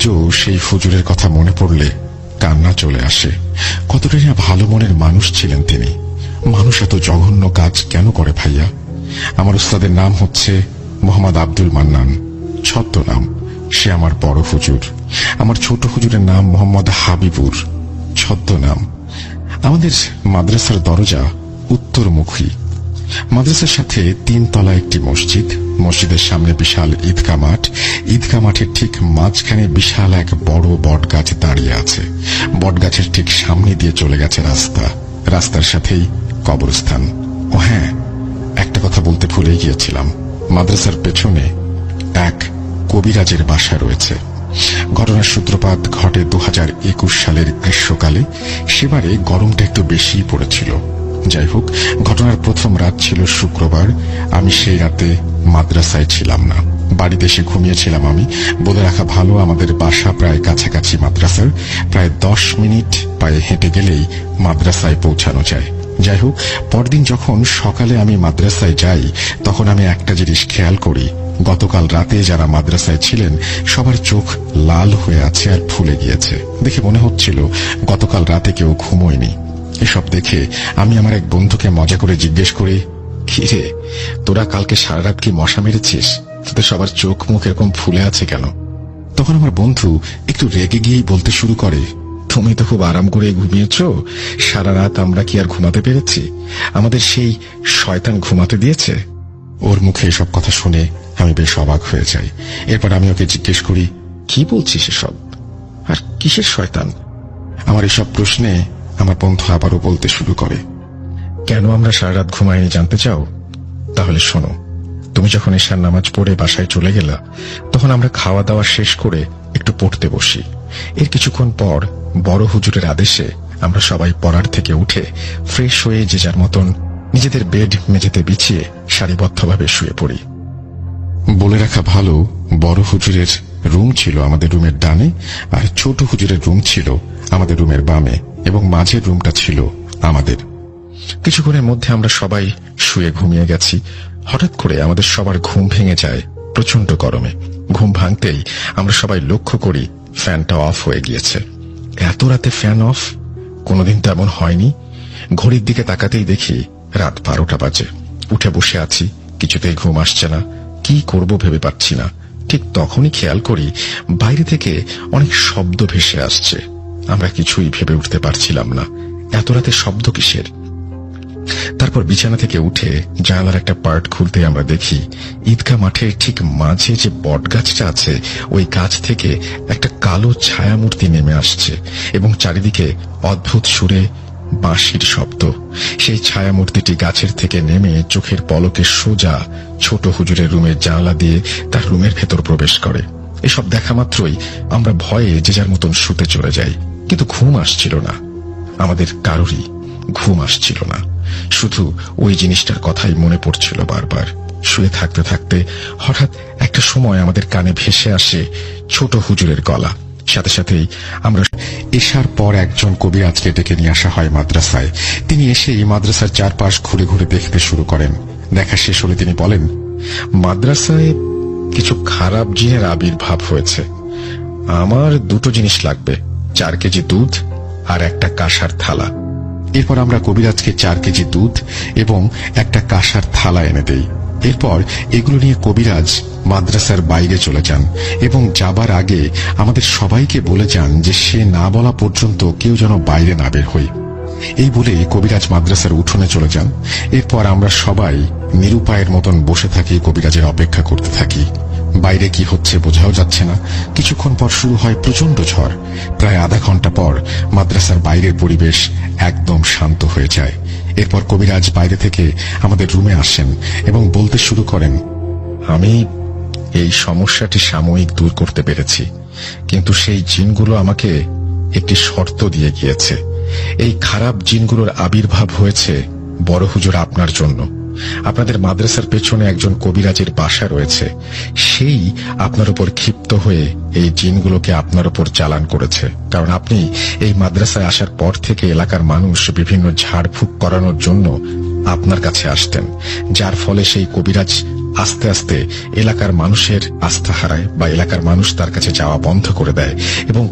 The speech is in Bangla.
আজও সেই হুজুরের কথা মনে পড়লে কান্না চলে আসে। কতটাই না ভালো মনের মানুষ ছিলেন তিনি। মানুষ এত জঘন্য কাজ কেন করে ভাইয়া? আমার উস্তাদের নাম হচ্ছে মোহাম্মদ আব্দুল মান্নান, ছদ্মনাম। সে আমার বড় হুজুর। আমার ছোট হুজুরের নাম মোহাম্মদ হাবিবুর, ছদ্মনাম। আমাদের মাদ্রাসার দরজা উত্তরমুখী। মাদ্রাসার সাথে 3 তলা একটি মসজিদ। মসজিদের সামনে বিশাল ঈদগাহ মাঠ। ঈদগাহ মাঠের ঠিক মাঝখানে বিশাল এক বড় বটগাছ দাঁড়িয়ে আছে। বটগাছের ঠিক সামনে দিয়ে চলে গেছে রাস্তা। রাস্তার সাথেই কবরস্থান। ও হ্যাঁ, একটা কথা বলতে ভুলে গিয়েছিলাম। মাদ্রাসার পেছনে এক কবিরাজের বাসা রয়েছে। ঘটনার সূত্রপাত ঘটে 2021 সালের গ্রীষ্মকালে। সেবারে গরমটা একটু বেশি পড়েছিল। যাই হোক, ঘটনার প্রথম রাত ছিল শুক্রবার। আমি সেই রাতে মাদ্রাসায় ছিলাম না, বাড়িতে এসে ঘুমিয়েছিলাম। আমি বলে রাখা ভালো, আমাদের বাসা প্রায় কাছাকাছি মাদ্রাসার। প্রায় 10 মিনিট পায়ে হেঁটে গেলেই মাদ্রাসায় পৌঁছানো যায়। যাই হোক, পরদিন যখন সকালে আমি মাদ্রাসায় যাই, তখন আমি একটা জিনিস খেয়াল করি। গতকাল রাতে যারা মাদ্রাসায় ছিলেন সবার চোখ লাল হয়ে আছে আর ফুলে গিয়েছে। দেখে মনে হচ্ছিল গতকাল রাতে কেউ ঘুমোয়নি। এসব দেখে আমি আমার এক বন্ধুকে মজা করে জিজ্ঞেস করি, কি রে, তোরা কালকে সারা রাত কি মশা মেরেছিস? তোদের সবার চোখ মুখ এরকম ফুলে আছে কেন? তখন আমার বন্ধু একটু রেগে গিয়েই বলতে শুরু করে, তুমি তো খুব আরাম করে ঘুমিয়েছ, সারা রাত আমরা কি আর ঘুমাতে পেরেছি? আমাদের সেই শয়তান ঘুমাতে দিয়েছে। ওর মুখে এসব কথা শুনে আমি বেশ অবাক হয়ে যাই। এরপর আমি ওকে জিজ্ঞেস করি, কি বলছিস এসব? আর কিসের শয়তান? আমার এসব প্রশ্নে আমার বন্ধু আবারও বলতে শুরু করে, কেন আমরা সারা রাত ঘুমাইনি জানতে চাও? তাহলে শোনো, তুমি যখন এশার নামাজ পড়ে বাসায় চলে গেলা, তখন আমরা খাওয়া দাওয়া শেষ করে একটু পড়তে বসি। এর কিছুক্ষণ পর বড় হুজুরের আদেশে আমরা সবাই পড়ার থেকে উঠে ফ্রেশ হয়ে যে যার মতন নিজেদের বেড মেঝেতে বিছিয়ে সারিবদ্ধভাবে শুয়ে পড়ি। বলে রাখা ভালো, বড় হুজুরের রুম ছিল আমাদের রুমের ডানে, আর ছোট হুজুরের রুম ছিল আমাদের রুমের বামে, এবং মাঝের রুমটা ছিল আমাদের। কিছুক্ষণের মধ্যে আমরা সবাই শুয়ে ঘুমিয়ে গেছি। হঠাৎ করে আমাদের সবার ঘুম ভেঙে যায় প্রচন্ড গরমে। ঘুম ভাঙতেই আমরা সবাই লক্ষ্য করি ফ্যানটা অফ হয়ে গিয়েছে। এত রাতে ফ্যান অফ? কোনোদিন তো এমন হয়নি। ঘড়ির দিকে তাকাতেই দেখি রাত 12টা বাজে। উঠে বসে আছি, কিছুতেই ঘুম আসছে না। কি করব ভেবে পাচ্ছি না। ঠিক তখনই খেয়াল করি বাইরে থেকে অনেক শব্দ ভেসে আসছে। আমরা কিছুই ভেবে উঠতে পারছিলাম না এত রাতে শব্দ কিসের। তারপর বিছানা থেকে উঠে জানালার একটা পার্ট খুলতে আমরা দেখি ঈদগাহ মাঠের ঠিক মাঝে যে বট গাছটা আছে, ওই গাছ থেকে একটা কালো ছায়ামূর্তি নেমে আসছে এবং চারিদিকে অদ্ভুত সুরে বাঁশির শব্দ। সেই ছায়ামূর্তিটি গাছের থেকে নেমে চোখের পলকে সোজা ছোট হুজুরের রুমের জানালা দিয়ে তার রুমের ভেতর প্রবেশ করে। এসব দেখা মাত্রই আমরা ভয়ে যে যার মতন শুতে চলে যাই, কিন্তু ঘুম আসছিল না। আমাদের কারোরই ঘুম আসছিল না। শুধু ওই জিনিসটার কথাই মনে পড়ছিল বারবার। শুয়ে থাকতে থাকতে হঠাৎ একটা সময় আমাদের কানে ভেসে আসে ছোট হুজুরের গলা। সাথে সাথেই আমরা এশার পর একজন কবিরাজকে ডেকে নিয়ে আসা হয় মাদ্রাসায়। তিনি এসে এই মাদ্রাসার চারপাশ ঘুরে ঘুরে দেখতে শুরু করেন। দেখা শেষ হলে তিনি বলেন, মাদ্রাসায় কিছু খারাপ জিনের আবির্ভাব হয়েছে। আমার 2টো জিনিস লাগবে, 4 কেজি দুধ আর একটা কাঁসার থালা। এরপর আমরা কবিরাজকে 4 কেজি দুধ এবং একটা কাঁসার থালা এনে দেই। এরপর এগুলো নিয়ে কবিরাজ মাদ্রাসার বাইরে চলে যান এবং যাবার আগে আমাদের সবাইকে বলে যান যে সে না বলা পর্যন্ত কেউ যেন বাইরে না বের হই। এই বলে কবিরাজ মাদ্রাসার উঠোনে চলে যান। এরপর আমরা সবাই নিরুপায়ের মতন বসে থাকি, কবিরাজের অপেক্ষা করতে থাকি। বাইরে কি হচ্ছে বোঝাও যাচ্ছে না। কিছুক্ষণ পর শুরু হয় প্রচন্ড ঝড়। প্রায় আধা ঘন্টা পর মাদ্রাসার বাইরের পরিবেশ একদম শান্ত হয়ে যায়। এরপর কবিরাজ বাইরে থেকে আমাদের রুমে আসেন এবং বলতে শুরু করেন, আমি এই সমস্যাটি সাময়িক দূর করতে পেরেছি, কিন্তু সেই জিনগুলো আমাকে একটি শর্ত দিয়ে গিয়েছে। এই খারাপ জিনগুলোর আবির্ভাব হয়েছে বড় হুজুর আপনার জন্য। আপনাদের মাদ্রাসার পেছনে একজন কবিরাজের বাসা রয়েছে, সেই আপনার উপর ক্ষিপ্ত হয়ে এই জিনগুলোকে আপনার উপর চালান করেছে। কারণ আপনি এই মাদ্রাসায় আসার পর থেকে এলাকার মানুষ বিভিন্ন ঝাড়ফুঁক করানোর জন্য আপনার কাছে আসতেন, যার ফলে সেই কবিরাজ আস্তে আস্তে এলাকার মানুষের আস্থা হারায় বা এলাকার মানুষ তার কাছে যাওয়া বন্ধ করে দেয় এবং